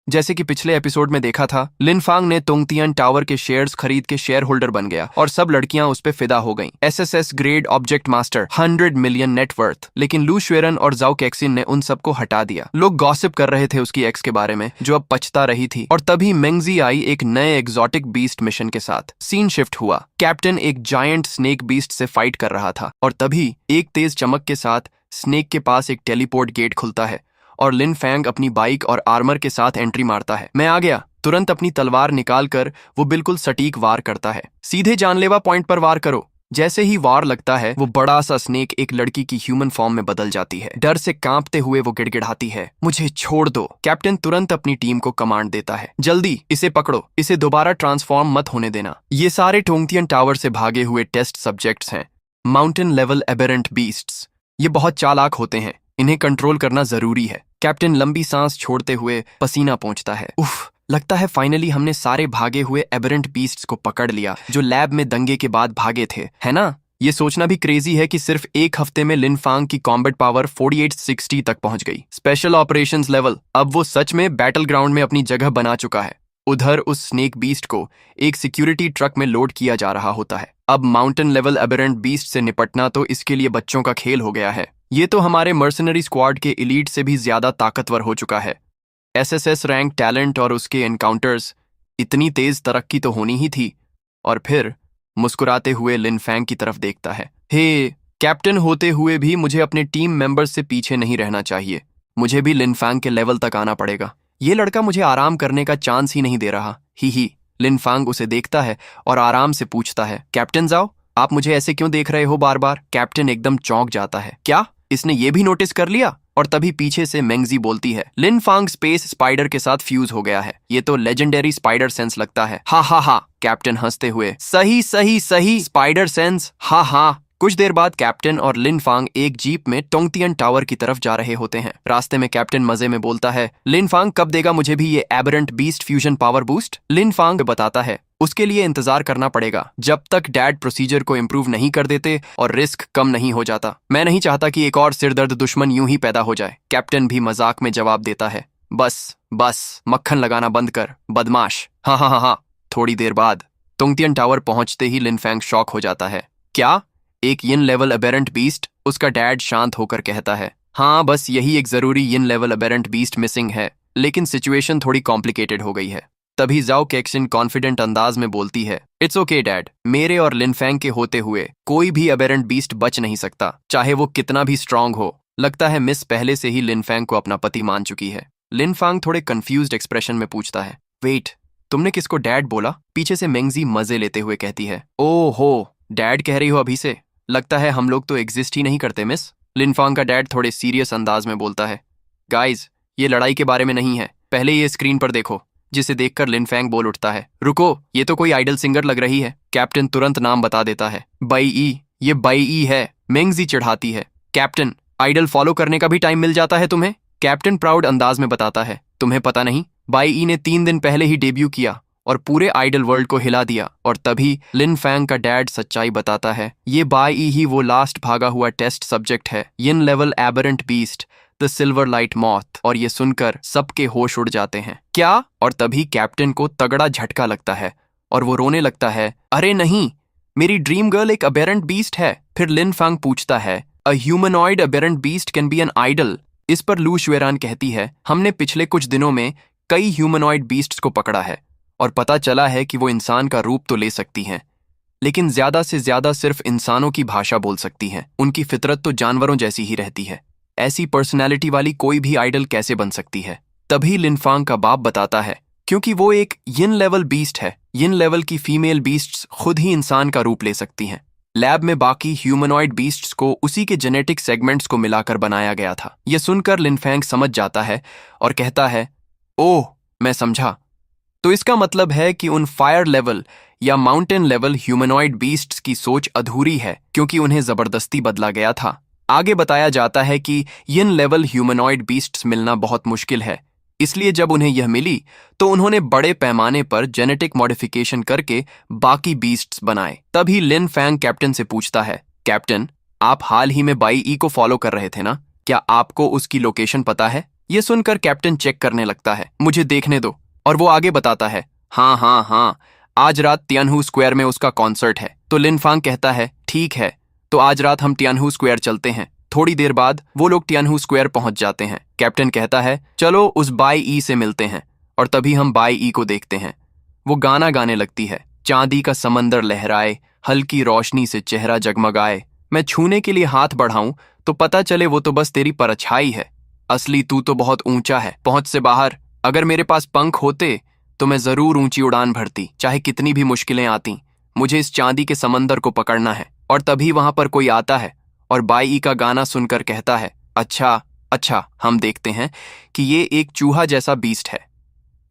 जैसे कि पिछले एपिसोड में देखा था, लिनफांग ने तोंगतियन टावर के शेयर्स खरीद के शेयर होल्डर बन गया और सब लड़कियां उस पे फिदा हो गईं। SSS grade object master, 100 million net worth. लेकिन लू शुएरन और जाओ कैक्सिन ने उन सबको हटा दिया। लोग गॉसिप कर रहे थे उसकी एक्स के बारे में, जो अब पछता रही थी। और तभी मेंगजी आई एक नए एग्जॉटिक बीस्ट मिशन के साथ। सीन शिफ्ट हुआ। कैप्टन एक जायंट स्नेक बीस्ट से फाइट कर रहा था और तभी एक तेज चमक के साथ स्नेक के पास एक टेलीपोर्ट गेट खुलता है और लिनफैंग अपनी बाइक और आर्मर के साथ एंट्री मारता है। मैं आ गया। तुरंत अपनी तलवार निकालकर वो बिल्कुल सटीक वार करता है। सीधे जानलेवा पॉइंट पर वार करो। जैसे ही वार लगता है, वो बड़ा सा स्नेक एक लड़की की ह्यूमन फॉर्म में बदल जाती है। डर से कांपते हुए वो गिड़गिड़ाती है, मुझे छोड़ दो। कैप्टन तुरंत अपनी टीम को कमांड देता है, जल्दी इसे पकड़ो, इसे दोबारा ट्रांसफॉर्म मत होने देना। ये सारे टोंगतियन टावर से भागे हुए टेस्ट सब्जेक्ट्स हैं, माउंटेन लेवल एबेरेंट बीस्ट्स। ये बहुत चालाक होते हैं, इन्हें कंट्रोल करना जरूरी है। कैप्टन लंबी सांस छोड़ते हुए पसीना पोंछता है। उफ, लगता है फाइनली हमने सारे भागे हुए एबेरेंट बीस्ट्स को पकड़ लिया जो लैब में दंगे के बाद भागे थे, है ना? ये सोचना भी क्रेजी है कि सिर्फ एक हफ्ते में लिनफांग की कॉम्बैट पावर 4860 तक पहुंच गई। Special operations level. अब वो सच में बैटल ग्राउंड में अपनी जगह बना चुका है। उधर उस स्नेक बीस्ट को एक सिक्योरिटी ट्रक में लोड किया जा रहा होता है। अब माउंटेन लेवल एबेरेंट बीस्ट से निपटना तो इसके लिए बच्चों का खेल हो गया है। ये तो हमारे मर्सनरी स्क्वाड के एलीट से भी ज्यादा ताकतवर हो चुका है। एसएसएस रैंक टैलेंट और उसके एनकाउंटर्स, इतनी तेज तरक्की तो होनी ही थी। और फिर मुस्कुराते हुए लिनफैंग की तरफ देखता है। हे, कैप्टन होते हुए भी मुझे अपने टीम मेंबर्स से पीछे नहीं रहना चाहिए। मुझे भी लिनफैंग के लेवल तक आना पड़ेगा। ये लड़का मुझे आराम करने का चांस ही नहीं दे रहा। ही। लिनफांग उसे देखता है और आराम से पूछता है, कैप्टन जाओ, आप मुझे ऐसे क्यों देख रहे हो बार बार? कैप्टन एकदम चौंक जाता है। क्या इसने ये भी नोटिस कर लिया? और तभी पीछे से मेंगजी बोलती है, लिनफांग स्पेस स्पाइडर के साथ फ्यूज हो गया है। ये तो लेजेंडरी स्पाइडर सेंस लगता है। हा। कैप्टन हंसते हुए, सही स्पाइडर सेंस, हा। कुछ देर बाद कैप्टन और लिनफांग एक जीप में टोंगतियन टावर की तरफ जा रहे होते हैं। रास्ते में कैप्टन मजे में बोलता है, लिनफांग कब देगा मुझे भी ये aberrant beast fusion power boost? Linfang बताता है, उसके लिए इंतजार करना पड़ेगा जब तक डैड प्रोसीजर को इम्प्रूव नहीं कर देते और रिस्क कम नहीं हो जाता। मैं नहीं चाहता कि एक और सिरदर्द दुश्मन यूं ही पैदा हो जाए। कैप्टन भी मजाक में जवाब देता है, बस मक्खन लगाना बंद कर, बदमाश। हाँ। थोड़ी देर बाद टोंगतियन टावर पहुंचते ही लिनफैंग शॉक हो जाता है। क्या? एक यिन लेवल एबेरेंट बीस्ट? उसका डैड शांत होकर कहता है, हाँ, बस यही एक जरूरी यिन लेवल एबेरेंट बीस्ट मिसिंग है, लेकिन सिचुएशन थोड़ी कॉम्प्लिकेटेड हो गई है। तभी जाओ कैक्सिन कॉन्फिडेंट अंदाज में बोलती है, इट्स ओके डैड, मेरे और लिनफैंग के होते हुए कोई भी एबेरेंट बीस्ट बच नहीं सकता, चाहे वो कितना भी स्ट्रांग हो। लगता है मिस पहले से ही लिनफैंग को अपना पति मान चुकी है। लिनफैंग थोड़े कंफ्यूज्ड एक्सप्रेशन में पूछता है, वेट, तुमने किसको डैड बोला? पीछे से मेंगजी मजे लेते हुए कहती है, ओहो, डैड कह रही हो अभी से? लगता है हम लोग तो एग्जिस्ट ही नहीं करते मिस। लिनफांग का डैड थोड़े सीरियस अंदाज में बोलता है, गाइज, ये लड़ाई के बारे में नहीं है, पहले ये स्क्रीन पर देखो। जिसे देखकर लिनफैंग बोल उठता है, रुको, ये तो कोई आइडल सिंगर लग रही है। कैप्टन तुरंत नाम बता देता है, बाई ई, ये बाई ई है। मेंगजी चिढ़ाती है, कैप्टन, आइडल फॉलो करने का भी टाइम मिल जाता है तुम्हें? कैप्टन प्राउड अंदाज में बताता है, तुम्हें पता नहीं, बाई ई ने 3 दिन पहले ही डेब्यू किया और पूरे आइडल वर्ल्ड को हिला दिया। और तभी लिनफैंग का डैड सच्चाई बताता है, ये बाई ई ही वो लास्ट भागा हुआ टेस्ट सब्जेक्ट है, yin level aberrant beast, the silver light moth. और ये सुनकर सबके होश उड़ जाते हैं। क्या? और तभी कैप्टन को तगड़ा झटका लगता है और वो रोने लगता है, अरे नहीं, मेरी ड्रीम गर्ल एक एबेरेंट बीस्ट है। फिर लिनफैंग पूछता है, a humanoid aberrant beast can be an idol? इस पर लू शुएरान कहती है, हमने पिछले कुछ दिनों में कई ह्यूमनॉइड बीस्ट्स को पकड़ा है और पता चला है कि वो इंसान का रूप तो ले सकती हैं, लेकिन ज्यादा से ज्यादा सिर्फ इंसानों की भाषा बोल सकती हैं। उनकी फितरत तो जानवरों जैसी ही रहती है। ऐसी पर्सनैलिटी वाली कोई भी आइडल कैसे बन सकती है? तभी लिनफांग का बाप बताता है, क्योंकि वो एक यिन लेवल बीस्ट है। यिन लेवल की फीमेल बीस्ट्स खुद ही इंसान का रूप ले सकती हैं। लैब में बाकी ह्यूमनॉइड बीस्ट्स को उसी के जेनेटिक सेगमेंट्स को मिलाकर बनाया गया था। यह सुनकर लिनफैंग समझ जाता है और कहता है, ओह, मैं समझा। तो इसका मतलब है कि उन फायर लेवल या माउंटेन लेवल ह्यूमनॉइड बीस्ट्स की सोच अधूरी है, क्योंकि उन्हें जबरदस्ती बदला गया था। आगे बताया जाता है कि यिन लेवल ह्यूमनॉइड बीस्ट्स मिलना बहुत मुश्किल है, इसलिए जब उन्हें यह मिली तो उन्होंने बड़े पैमाने पर जेनेटिक मॉडिफिकेशन करके बाकी बीस्ट्स बनाए। तभी लिनफैंग कैप्टन से पूछता है, कैप्टन, आप हाल ही में बाई ई को फॉलो कर रहे थे ना? क्या आपको उसकी लोकेशन पता है? ये सुनकर कैप्टन चेक करने लगता है। मुझे देखने दो। और वो आगे बताता है, हाँ हाँ हाँ, आज रात तियानहू स्क्वायर में उसका कॉन्सर्ट है। तो लिनफांग कहता है, ठीक है, तो आज रात हम तियानहू स्क्वायर चलते हैं। थोड़ी देर बाद वो लोग तियानहू स्क्वायर पहुंच जाते हैं। कैप्टन कहता है, चलो उस बाई ई से मिलते हैं। और तभी हम बाई ई को देखते हैं। वो गाना गाने लगती है। चांदी का समंदर लहराए, हल्की रोशनी से चेहरा जगमगाए। मैं छूने के लिए हाथ बढ़ाऊं तो पता चले वो तो बस तेरी परछाई है। असली तू तो बहुत ऊंचा है, पहुंच से बाहर। अगर मेरे पास पंख होते तो मैं जरूर ऊंची उड़ान भरती, चाहे कितनी भी मुश्किलें आती। मुझे इस चांदी के समंदर को पकड़ना है। और तभी वहां पर कोई आता है और बाई ई का गाना सुनकर कहता है, अच्छा अच्छा, हम देखते हैं कि ये एक चूहा जैसा बीस्ट है।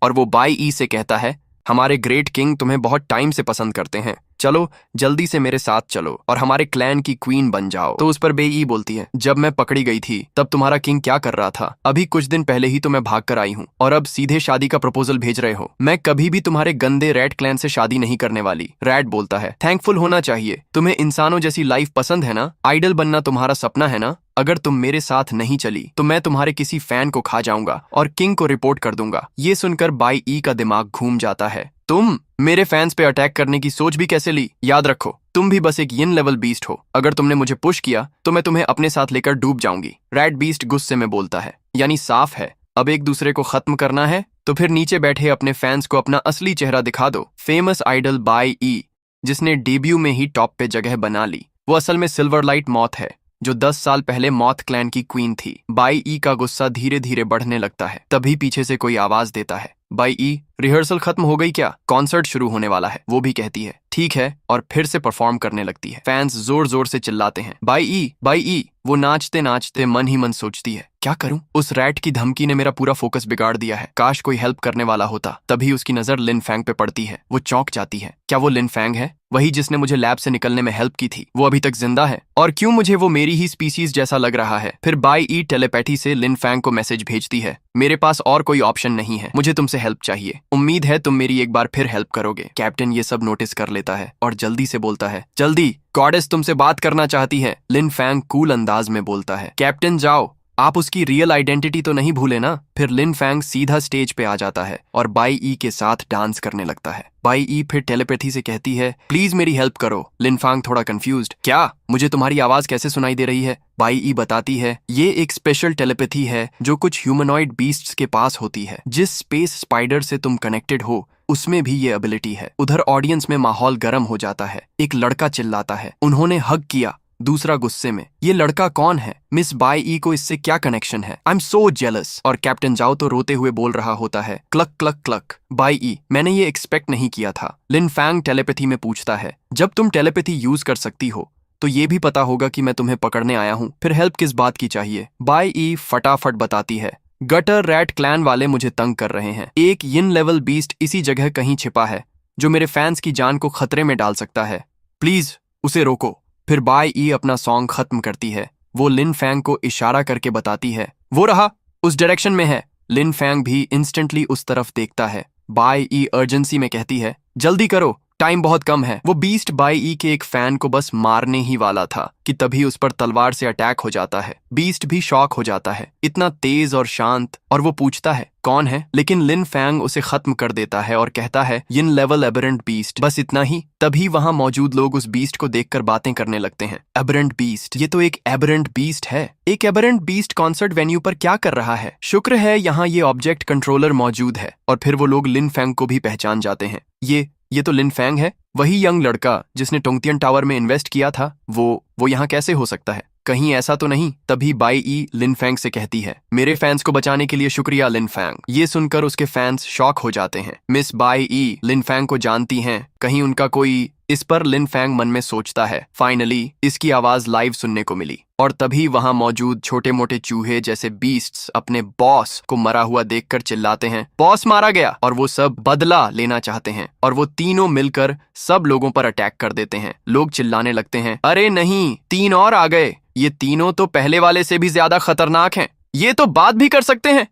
और वो बाई ई से कहता है, हमारे ग्रेट किंग तुम्हें बहुत टाइम से पसंद करते हैं, चलो जल्दी से मेरे साथ चलो और हमारे क्लैन की क्वीन बन जाओ। तो उस पर बेई बोलती है, जब मैं पकड़ी गई थी तब तुम्हारा किंग क्या कर रहा था? अभी कुछ दिन पहले ही तो मैं भाग कर आई हूँ और अब सीधे शादी का प्रपोजल भेज रहे हो। मैं कभी भी तुम्हारे गंदे रैट क्लैन से शादी नहीं करने वाली। रैट बोलता है, थैंकफुल होना चाहिए, तुम्हें इंसानों जैसी लाइफ पसंद है ना? आइडल बनना तुम्हारा सपना है ना? अगर तुम मेरे साथ नहीं चली तो मैं तुम्हारे किसी फैन को खा जाऊंगा और किंग को रिपोर्ट कर दूंगा। ये सुनकर बाई ई का दिमाग घूम जाता है। तुम मेरे फैंस पे अटैक करने की सोच भी कैसे ली? याद रखो, तुम भी बस एक यिन लेवल बीस्ट हो। अगर तुमने मुझे पुश किया तो मैं तुम्हें अपने साथ लेकर डूब जाऊंगी। रैट बीस्ट गुस्से में बोलता है, यानी साफ है अब एक दूसरे को खत्म करना है? तो फिर नीचे बैठे अपने फैंस को अपना असली चेहरा दिखा दो। फेमस आइडल बाई ई, जिसने डेब्यू में ही टॉप पे जगह बना ली, वो असल में सिल्वरलाइट मॉथ है, जो 10 साल पहले मॉथ क्लैन की क्वीन थी। बाई ई का गुस्सा धीरे धीरे बढ़ने लगता है। तभी पीछे से कोई आवाज देता है, बाई ई, रिहर्सल खत्म हो गई क्या? कॉन्सर्ट शुरू होने वाला है। वो भी कहती है, ठीक है, और फिर से परफॉर्म करने लगती है। फैंस जोर जोर से चिल्लाते हैं, बाई ई, बाई ई। वो नाचते नाचते मन ही मन सोचती है, क्या करूं? उस रैट की धमकी ने मेरा पूरा फोकस बिगाड़ दिया है। काश कोई हेल्प करने वाला होता। तभी उसकी नजर लिन फैंग पे पड़ती है। वो चौंक जाती है। क्या वो लिन फैंग है? वही जिसने मुझे लैब से निकलने में हेल्प की थी। वो अभी तक जिंदा है? और क्यों मुझे वो मेरी ही स्पीसीज जैसा लग रहा है? फिर बाई ई टेलीपैथी से लिन फैंग को मैसेज भेजती है, मेरे पास और कोई ऑप्शन नहीं है, मुझे तुमसे हेल्प चाहिए। उम्मीद है तुम मेरी एक बार फिर हेल्प करोगे। कैप्टन ये सब नोटिस कर लेता है और जल्दी से बोलता है, जल्दी, गॉडेस तुमसे बात करना चाहती है। लिन फैंग कूल अंदाज में बोलता है, कैप्टन जाओ, आप उसकी रियल आइडेंटिटी तो नहीं भूले ना? फिर लिन फैंग सीधा स्टेज पे आ जाता है और बाई ई के साथ डांस करने लगता है। बाई ई फिर टेलीपैथी से कहती है, प्लीज मेरी हेल्प करो। लिन फैंग थोड़ा कंफ्यूज्ड, क्या? मुझे तुम्हारी आवाज कैसे सुनाई दे रही है? बाई ई बताती है, ये एक स्पेशल टेलीपैथी है जो कुछ ह्यूमनॉइड बीस्ट्स के पास होती है। जिस स्पेस स्पाइडर से तुम कनेक्टेड हो उसमें भी ये एबिलिटी है। उधर ऑडियंस में माहौल गर्म हो जाता है। एक लड़का चिल्लाता है, उन्होंने हग किया। दूसरा गुस्से में, ये लड़का कौन है? मिस बाई ई को इससे क्या कनेक्शन है? I am so jealous. और कैप्टन जाओ तो रोते हुए बोल रहा होता है, clock clock clock. By E, मैंने ये एक्सपेक्ट नहीं किया था। लिन फैंग टेलीपैथी में पूछता है, जब तुम टेलीपैथी यूज कर सकती हो तो ये भी पता होगा कि मैं तुम्हें पकड़ने आया हूँ, फिर हेल्प किस बात की चाहिए? बाई ई फटाफट बताती है, गटर रैट क्लैन वाले मुझे तंग कर रहे हैं। एक यिन लेवल बीस्ट इसी जगह कहीं छिपा है जो मेरे फैंस की जान को खतरे में डाल सकता है, प्लीज उसे रोको। फिर बाई ई अपना सॉन्ग खत्म करती है। वो लिन फैंग को इशारा करके बताती है, वो रहा, उस डायरेक्शन में है। लिन फैंग भी इंस्टेंटली उस तरफ देखता है। बाई ई अर्जेंसी में कहती है, जल्दी करो, टाइम बहुत कम है। वो बीस्ट बाई ई के एक फैन को बस मारने ही वाला था कि तभी उस पर तलवार से अटैक हो जाता है। बीस्ट भी शॉक हो जाता है, इतना तेज और शांत, और वो पूछता है, कौन है? लेकिन लिन फैंग उसे खत्म कर देता है और कहता है, यिन लेवल एबरेंट बीस्ट, बस इतना ही। तभी वहां मौजूद लोग उस बीस्ट को देखकर बातें करने लगते हैं। एबरेंट बीस्ट, ये तो एक एबरेंट बीस्ट है। एक एबरेंट बीस्ट कॉन्सर्ट वेन्यू पर क्या कर रहा है? शुक्र है यहाँ ये ऑब्जेक्ट कंट्रोलर मौजूद है। और फिर वो लोग लिन फैंग को भी पहचान जाते हैं। ये तो लिन फैंग है, वही यंग लड़का जिसने टोंगतियन टावर में इन्वेस्ट किया था। वो यहाँ कैसे हो सकता है? कहीं ऐसा तो नहीं? तभी बाई ई लिन फैंग से कहती है, मेरे फैंस को बचाने के लिए शुक्रिया लिन फैंग। ये सुनकर उसके फैंस शॉक हो जाते हैं। Miss Bai E Lin Fang को जानती हैं, कहीं उनका कोई? इस पर लिन फैंग मन में सोचता है, फाइनली इसकी आवाज लाइव सुनने को मिली। और तभी वहां मौजूद छोटे मोटे चूहे जैसे बीस्ट्स अपने बॉस को मरा हुआ देखकर चिल्लाते हैं, बॉस मारा गया। और वो सब बदला लेना चाहते हैं और वो तीनों मिलकर सब लोगों पर अटैक कर देते हैं। लोग चिल्लाने लगते हैं, अरे नहीं, 3 और आ गए। ये तीनों तो पहले वाले से भी ज्यादा खतरनाक हैं। ये तो बात भी कर सकते हैं।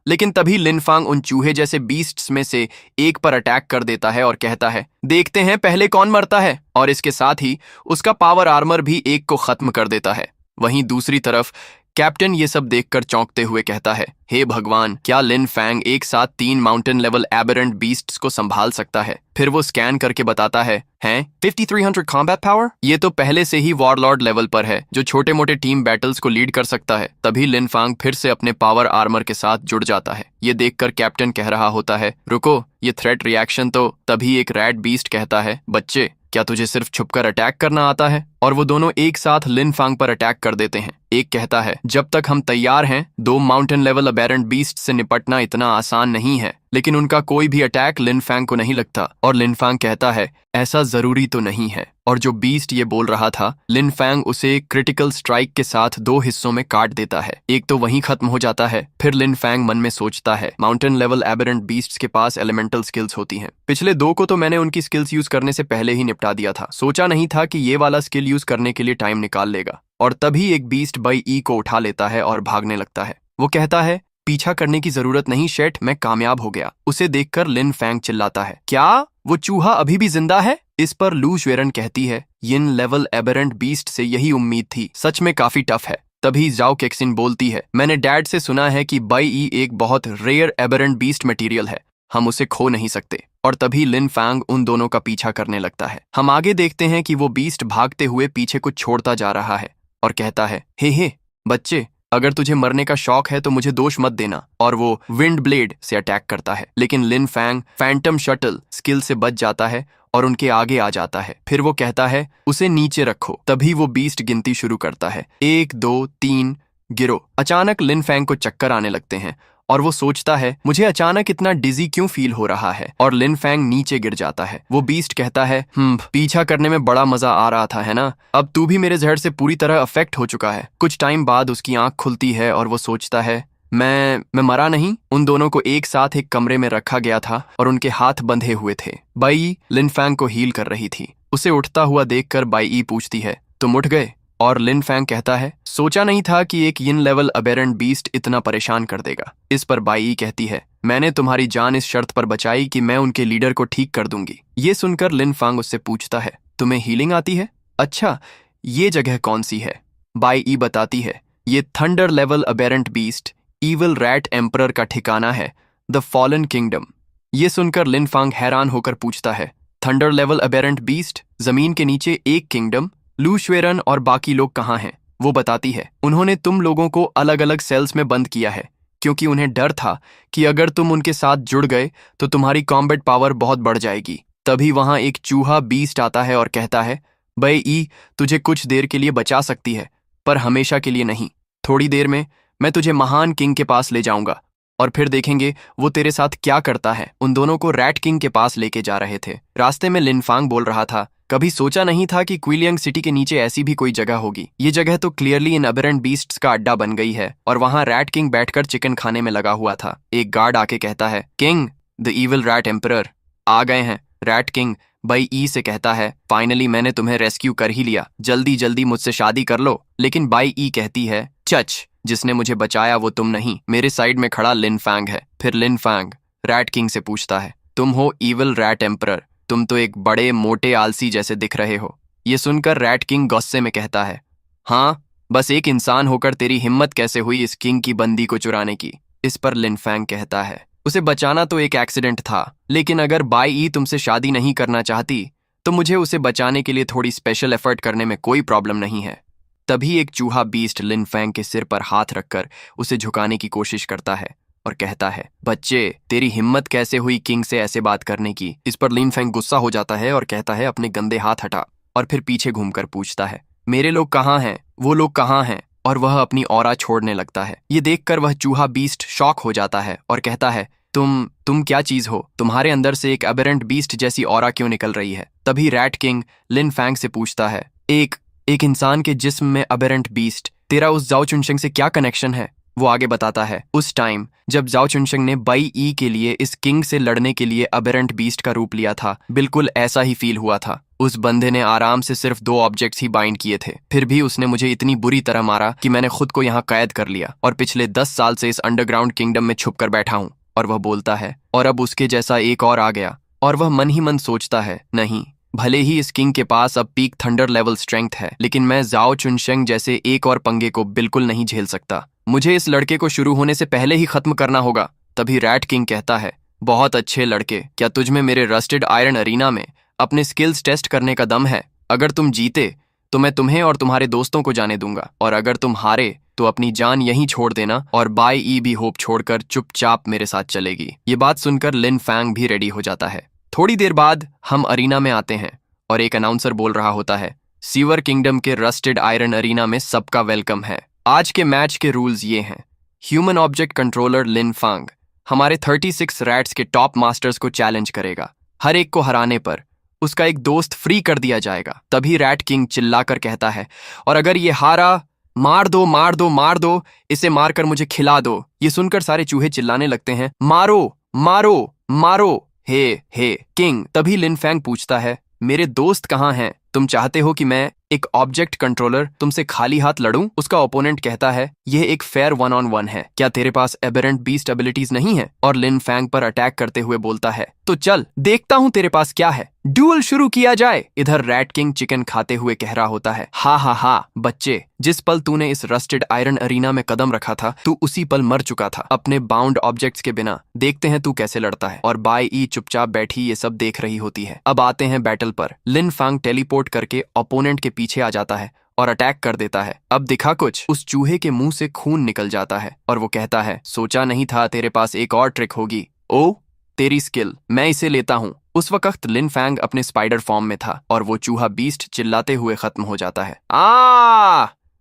लेकिन तभी लिन फैंग उन चूहे जैसे बीस्ट्स में से एक पर अटैक कर देता है और कहता है, देखते हैं पहले कौन मरता है। और इसके साथ ही उसका पावर आर्मर भी एक को खत्म कर देता है। वहीं दूसरी तरफ कैप्टन ये सब देखकर चौंकते हुए कहता है, हे भगवान, क्या लिन फैंग एक साथ 3 माउंटेन लेवल एबेरेंट बीस्ट्स को संभाल सकता है? फिर वो स्कैन करके बताता है, हैं 5300 कॉम्बैट पावर? ये तो पहले से ही वॉरलॉर्ड लेवल पर है, जो छोटे मोटे टीम बैटल्स को लीड कर सकता है। तभी लिन फैंग फिर से अपने पावर आर्मर के साथ जुड़ जाता है। ये देखकर कैप्टन कह रहा होता है, रुको, ये थ्रेट रिएक्शन तो। तभी एक रैट बीस्ट कहता है, बच्चे, क्या तुझे सिर्फ छुपकर अटैक करना आता है? और वो दोनों एक साथ लिन फैंग पर अटैक कर देते हैं। एक कहता है, जब तक हम तैयार हैं, 2 माउंटेन लेवल अबेरेंट बीस्ट से निपटना इतना आसान नहीं है। लेकिन उनका कोई भी अटैक लिन फैंग को नहीं लगता। और लिन फैंग कहता है, ऐसा जरूरी तो नहीं है। और जो बीस्ट ये बोल रहा था, लिन फैंग उसे क्रिटिकल स्ट्राइक के साथ 2 हिस्सों में काट देता है। एक तो वहीं खत्म हो जाता है। फिर लिन फैंग मन में सोचता है, माउंटेन लेवल एबेरेंट बीस्ट्स के पास एलिमेंटल स्किल्स होती हैं। पिछले 2 को तो मैंने उनकी स्किल्स यूज करने से पहले ही निपटा दिया था। सोचा नहीं था कि ये वाला स्किल यूज करने के लिए टाइम निकाल लेगा। और तभी एक बीस्ट बाई ई को उठा लेता है और भागने लगता है। वो कहता है, पीछा करने की जरूरत नहीं शेट, मैं कामयाब हो गया। उसे देखकर लिन फैंग चिल्लाता है, क्या वो चूहा अभी भी जिंदा है? इस पर लू श्वेरन कहती है, यिन लेवल एबेरेंट बीस्ट से यही उम्मीद थी, सच में काफी टफ है। तभी जाओ केक्सिन बोलती है, मैंने डैड से सुना है कि बाई ई एक बहुत रेयर एबेरेंट बीस्ट मटेरियल है, हम उसे खो नहीं सकते। और तभी लिन फैंग उन दोनों का पीछा करने लगता है। हम आगे देखते हैं कि वो बीस्ट भागते हुए पीछे कुछ छोड़ता जा रहा है और कहता है, हे बच्चे, अगर तुझे मरने का शौक है तो मुझे दोष मत देना। और वो विंड ब्लेड से अटैक करता है। लेकिन लिन फैंग फैंटम शटल स्किल से बच जाता है और उनके आगे आ जाता है। फिर वो कहता है, उसे नीचे रखो। तभी वो बीस्ट गिनती शुरू करता है, 1 2 3 गिरो। अचानक लिन फैंग को चक्कर आने लगते हैं और वो सोचता है, मुझे अचानक इतना डिजी क्यों फील हो रहा है? और लिन फैंग नीचे गिर जाता है। वो बीस्ट कहता है, पीछा करने में बड़ा मजा आ रहा था, है ना? अब तू भी मेरे जहर से पूरी तरह अफेक्ट हो चुका है। कुछ टाइम बाद उसकी आंख खुलती है और वो सोचता है, मैं मरा नहीं। उन दोनों को एक साथ एक कमरे में रखा गया था और उनके हाथ बंधे हुए थे। बाई लिन फैंग को हील कर रही थी। उसे उठता हुआ देखकर बाई पूछती है, तुम उठ गए? और लिन फैंग कहता है, सोचा नहीं था कि एक यिन लेवल अबेरेंट बीस्ट इतना परेशान कर देगा। इस पर बाई कहती है, मैंने तुम्हारी जान इस शर्त पर बचाई कि मैं उनके लीडर को ठीक कर दूंगी। ये सुनकर लिन फैंग उससे पूछता है, तुम्हें हीलिंग आती है? अच्छा, ये जगह कौन सी है? बाई बताती है, ये thunder level aberrant beast evil rat emperor का ठिकाना है, द फॉलन किंगडम। ये सुनकर लिन फैंग हैरान होकर पूछता है, थंडर लेवल अबेरेंट बीस्ट, जमीन के नीचे एक किंगडम? लू श्वेरन और बाकी लोग कहाँ हैं? वो बताती है, उन्होंने तुम लोगों को अलग अलग सेल्स में बंद किया है, क्योंकि उन्हें डर था कि अगर तुम उनके साथ जुड़ गए तो तुम्हारी कॉम्बैट पावर बहुत बढ़ जाएगी। तभी वहां एक चूहा बीस्ट आता है और कहता है, बाई तुझे कुछ देर के लिए बचा सकती है, पर हमेशा के लिए नहीं। थोड़ी देर में मैं तुझे महान किंग के पास ले जाऊंगा और फिर देखेंगे वो तेरे साथ क्या करता है। उन दोनों को रैट किंग के पास लेके जा रहे थे। रास्ते में लिन फैंग बोल रहा था, कभी सोचा नहीं था कि क्विलियंग सिटी के नीचे ऐसी भी कोई जगह होगी। ये जगह तो क्लियरली इन अबेरेंट बीस्ट्स का अड्डा बन गई है। और वहां रैट किंग बैठकर चिकन खाने में लगा हुआ था। एक गार्ड आके कहता है, king, the evil rat emperor आ गए हैं। रैट किंग बाई से कहता है, फाइनली मैंने तुम्हें रेस्क्यू कर ही लिया, जल्दी जल्दी मुझसे शादी कर लो। लेकिन बाई कहती है, चच, जिसने मुझे बचाया वो तुम नहीं, मेरे साइड में खड़ा लिन फैंग है। फिर लिन फैंग रैट किंग से पूछता है, तुम हो इविल रैट एम्परर, तुम तो एक बड़े मोटे आलसी जैसे दिख रहे हो। ये सुनकर रैट किंग गुस्से में कहता है, हाँ, बस एक इंसान होकर तेरी हिम्मत कैसे हुई इस किंग की बंदी को चुराने की? इस पर लिन फैंग कहता है, उसे बचाना तो एक एक्सीडेंट था, लेकिन अगर बाई तुमसे शादी नहीं करना चाहती तो मुझे उसे बचाने के लिए थोड़ी स्पेशल एफर्ट करने में कोई प्रॉब्लम नहीं है। तभी एक चूहा बीस्ट लिन फैंग के सिर पर हाथ रखकर उसे झुकाने की कोशिश करता है और कहता है, बच्चे, तेरी हिम्मत कैसे हुई किंग से ऐसे बात करने की? इस पर लिन फैंग गुस्सा हो जाता है और कहता है, अपने गंदे हाथ हटा। और फिर पीछे घूमकर पूछता है, मेरे लोग कहाँ हैं? वो लोग कहाँ हैं? और वह अपनी ऑरा छोड़ने लगता है। ये देखकर वह चूहा बीस्ट शॉक हो जाता है और कहता है, तुम क्या चीज हो? तुम्हारे अंदर से एक एबेरेंट बीस्ट जैसी ऑरा क्यों निकल रही है? तभी रैट किंग लिन फैंग से पूछता है, एक इंसान के जिस्म में एबेरेंट बीस्ट, तेरा उस जाओ चुनशंग से क्या कनेक्शन है? वो आगे बताता है, उस टाइम जब जाओ चुनशंग ने बाई के लिए इस किंग से लड़ने के लिए एबेरेंट बीस्ट का रूप लिया था, बिल्कुल ऐसा ही फील हुआ था। उस बंदे ने आराम से सिर्फ 2 ऑब्जेक्ट्स ही बाइंड किए थे, फिर भी उसने मुझे इतनी बुरी तरह मारा कि मैंने खुद को यहाँ कैद कर लिया और पिछले 10 साल से इस अंडरग्राउंड किंगडम में छुप कर बैठा हूँ। और वह बोलता है, और अब उसके जैसा एक और आ गया। और वह मन ही मन सोचता है, नहीं, भले ही इस किंग के पास अब पीक थंडर लेवल स्ट्रेंथ है, लेकिन मैं जाओ चुनशेंग जैसे एक और पंगे को बिल्कुल नहीं झेल सकता। मुझे इस लड़के को शुरू होने से पहले ही खत्म करना होगा। तभी रैट किंग कहता है, बहुत अच्छे लड़के, क्या तुझ में मेरे रस्टेड आयरन अरीना में अपने स्किल्स टेस्ट करने का दम है? अगर तुम जीते तो मैं तुम्हें और तुम्हारे दोस्तों को जाने दूंगा, और अगर तुम हारे तो अपनी जान यहीं छोड़ देना और बाय ई भी होप छोड़कर चुपचाप मेरे साथ चलेगी। ये बात सुनकर लिन फैंग भी रेडी हो जाता है। थोड़ी देर बाद हम अरीना में आते हैं और एक अनाउंसर बोल रहा होता है, सीवर किंगडम के रस्टेड आयरन अरीना में सबका वेलकम है। आज के मैच के रूल्स ये हैं। ह्यूमन ऑब्जेक्ट कंट्रोलर लिन फैंग हमारे 36 रैट्स के टॉप मास्टर्स को चैलेंज करेगा। हर एक को हराने पर उसका एक दोस्त फ्री कर दिया जाएगा। तभी रैट किंग चिल्लाकर कहता है, और अगर ये हारा, मार दो मार दो मार दो, इसे मारकर मुझे खिला दो। ये सुनकर सारे चूहे चिल्लाने लगते हैं, मारो मारो मारो, हे किंग। तभी लिन फैंग पूछता है, मेरे दोस्त कहाँ हैं? तुम चाहते हो कि मैं एक ऑब्जेक्ट कंट्रोलर तुमसे खाली हाथ लड़ूं? उसका ओपोनेंट कहता है, यह एक फेयर 1-on-1 है, क्या तेरे पास एबेरेंट बीस्ट एबिलिटीज नहीं है? और लिन फैंग पर अटैक करते हुए बोलता है, तो चल देखता हूं तेरे पास क्या है, ड्यूल शुरू किया जाए। इधर रैट किंग चिकन खाते हुए कह रहा होता है, हा बच्चे, जिस पल तूने इस रस्टेड आयरन अरीना में कदम रखा था, तू उसी पल मर चुका था अपने बाउंड ऑब्जेक्ट्स के बिना। देखते हैं तू कैसे लड़ता है। और बाय ई चुपचाप बैठी ये सब देख रही होती है। अब आते हैं बैटल पर। लिन फैंग टेलीपोर्ट करके ओपोनेंट के पीछे आ जाता है और अटैक कर देता है। अब दिखा कुछ, उस चूहे के मुंह से खून निकल जाता है और वो कहता है, सोचा नहीं था तेरे पास एक और ट्रिक होगी। ओ तेरी स्किल, मैं इसे लेता हूँ। उस वक्त लिन फैंग अपने स्पाइडर फॉर्म में था और वो चूहा बीस्ट चिल्लाते हुए खत्म हो जाता है।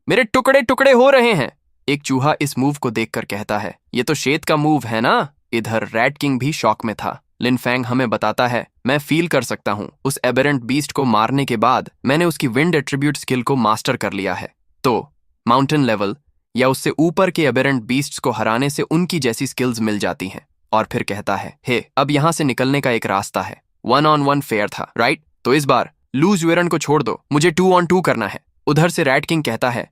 मेरे टुकड़े टुकड़े हो रहे हैं। एक चूहा इस मूव को देखकर कहता है, ये तो शेत का मूव है ना। इधर रैट किंग भी शॉक में था। लिन फैंग हमें बताता है, मैं फील कर सकता हूँ, उस एबेरेंट बीस्ट को मारने के बाद मैंने उसकी विंड एट्रीब्यूट स्किल को मास्टर कर लिया है। तो माउंटेन लेवल या उससे ऊपर के एबेरेंट बीस्ट्स को हराने से उनकी जैसी स्किल्स मिल जाती हैं। और फिर कहता है, हे अब यहाँ से निकलने का एक रास्ता है। 1-on-1 फेयर था, राइट? तो इस बार लूज वेरन को छोड़ दो, मुझे 2-on-2 करना है। उधर से रैट किंग कहता है,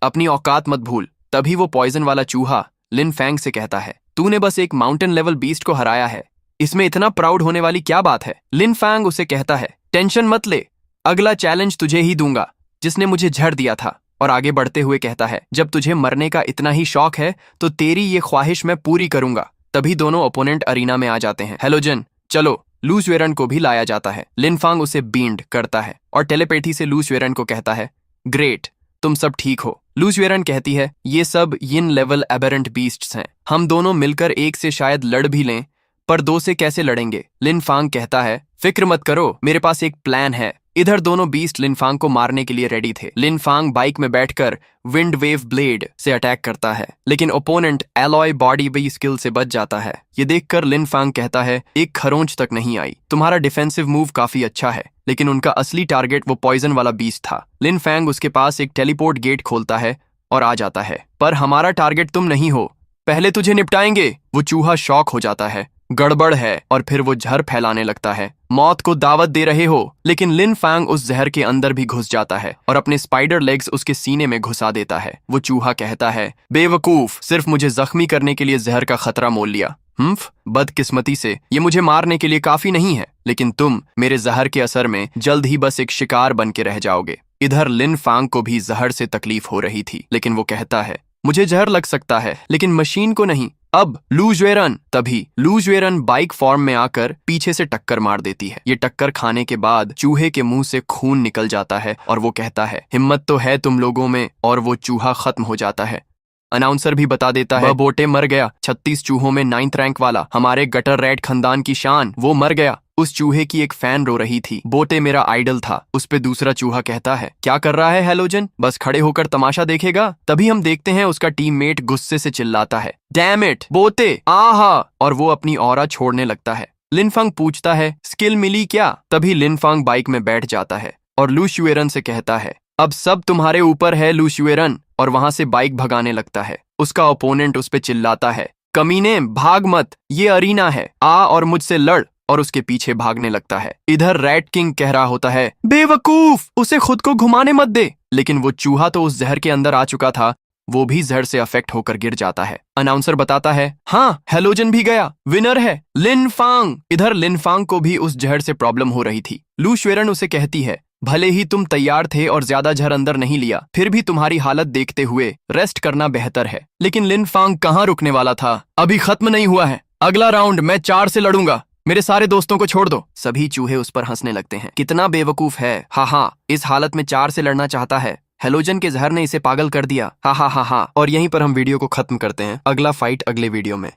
अपनी औकात मत भूल। तभी वो पॉइजन वाला चूहा लिन फैंग से कहता है, तूने बस एक माउंटेन लेवल बीस्ट को हराया है, इसमें इतना प्राउड होने वाली क्या बात है? लिन फैंग उसे कहता है, टेंशन मत ले, अगला चैलेंज तुझे ही दूंगा जिसने मुझे झड़ दिया था। और आगे बढ़ते हुए कहता है, जब तुझे मरने का इतना ही शौक है तो तेरी ये ख्वाहिश मैं पूरी करूंगा। तभी दोनों ओपोनेंट अरीना में आ जाते हैं। हेलोजन, चलो। लूज वेरन को भी लाया जाता है। लिन फैंग उसे बींड करता है और टेलीपैथी से लूज वेरन को कहता है, ग्रेट, तुम सब ठीक हो। लूज वेरन कहती है, ये सब यिन लेवल एबेरेंट बीस्ट्स हैं, हम दोनों मिलकर एक से शायद लड़ भी लें, पर दो से कैसे लड़ेंगे? लिन फैंग कहता है, फिक्र मत करो, मेरे पास एक प्लान है। इधर दोनों बीस्ट लिन फैंग को मारने के लिए रेडी थे। लिन फैंग बाइक में बैठकर विंड वेव ब्लेड से अटैक करता है, लेकिन opponent alloy body B skill से बच जाता है। ये देखकर लिन फैंग कहता है, एक खरोंच तक नहीं आई, तुम्हारा डिफेंसिव मूव काफी अच्छा है। लेकिन उनका असली टारगेट वो पॉइजन वाला बीस्ट था। लिन फैंग उसके पास एक टेलीपोर्ट गेट खोलता है और आ जाता है, पर हमारा टारगेट तुम नहीं हो, पहले तुझे निपटाएंगे। वो चूहा शॉक हो जाता है, गड़बड़ है, और फिर वो जहर फैलाने लगता है, मौत को दावत दे रहे हो। लेकिन लिन फैंग उस जहर के अंदर भी घुस जाता है और अपने स्पाइडर लेग्स उसके सीने में घुसा देता है। वो चूहा कहता है, बेवकूफ, सिर्फ मुझे जख्मी करने के लिए जहर का खतरा मोल लिया। बदकिस्मती से ये मुझे मारने के लिए काफी नहीं है, लेकिन तुम मेरे जहर के असर में जल्द ही बस एक शिकार बन के रह जाओगे। इधर लिन फैंग को भी जहर से तकलीफ हो रही थी, लेकिन वो कहता है, मुझे जहर लग सकता है लेकिन मशीन को नहीं। अब लूज वेरन। तभी लूज वेरन बाइक फॉर्म में आकर पीछे से टक्कर मार देती है। ये टक्कर खाने के बाद चूहे के मुंह से खून निकल जाता है और वो कहता है, हिम्मत तो है तुम लोगों में, और वो चूहा खत्म हो जाता है। अनाउंसर भी बता देता है, बोटे मर गया। 36 चूहों में 9th रैंक वाला, हमारे गटर रैट खानदान की शान, वो मर गया। उस चूहे की एक फैन रो रही थी, बोटे मेरा आइडल था। उस पे दूसरा चूहा कहता है, क्या कर रहा है हेलोजन, बस खड़े होकर तमाशा देखेगा? तभी हम देखते हैं उसका टीममेट गुस्से से चिल्लाता है, डैम इट बोटे, आहा, और वो अपनी ऑरा छोड़ने लगता है। लिन फैंग पूछता है, स्किल मिली क्या? तभी लिन फैंग बाइक में बैठ जाता है और लू शुएरन से कहता है, अब सब तुम्हारे ऊपर है लू शुएरन, और वहां से बाइक भगाने लगता है। उसका ओपोनेंट उस पे चिल्लाता है, कमीने भाग मत, ये अरीना है, आ और मुझसे लड़, और उसके पीछे भागने लगता है। इधर रैट किंग कह रहा होता है, बेवकूफ, उसे खुद को घुमाने मत दे। लेकिन वो चूहा तो उस जहर के अंदर आ चुका था वो भी जहर से अफेक्ट होकर गिर जाता है। अनाउंसर बताता है, हाँ हेलोजन भी गया, विनर है लिन फांग। इधर लिन फांग को भी उस जहर से प्रॉब्लम हो रही थी। लू शुएरन उसे कहती है, भले ही तुम तैयार थे और ज्यादा जहर अंदर नहीं लिया, फिर भी तुम्हारी हालत देखते हुए रेस्ट करना बेहतर है। लेकिन लिन फांग कहाँ रुकने वाला था, अभी खत्म नहीं हुआ है, अगला राउंड मैं 4 से लड़ूंगा, मेरे सारे दोस्तों को छोड़ दो। सभी चूहे उस पर हंसने लगते हैं, कितना बेवकूफ है, हाँ इस हालत में 4 से लड़ना चाहता है, हेलोजन के जहर ने इसे पागल कर दिया, हाँ। और यहीं पर हम वीडियो को खत्म करते हैं। अगला फाइट अगले वीडियो में।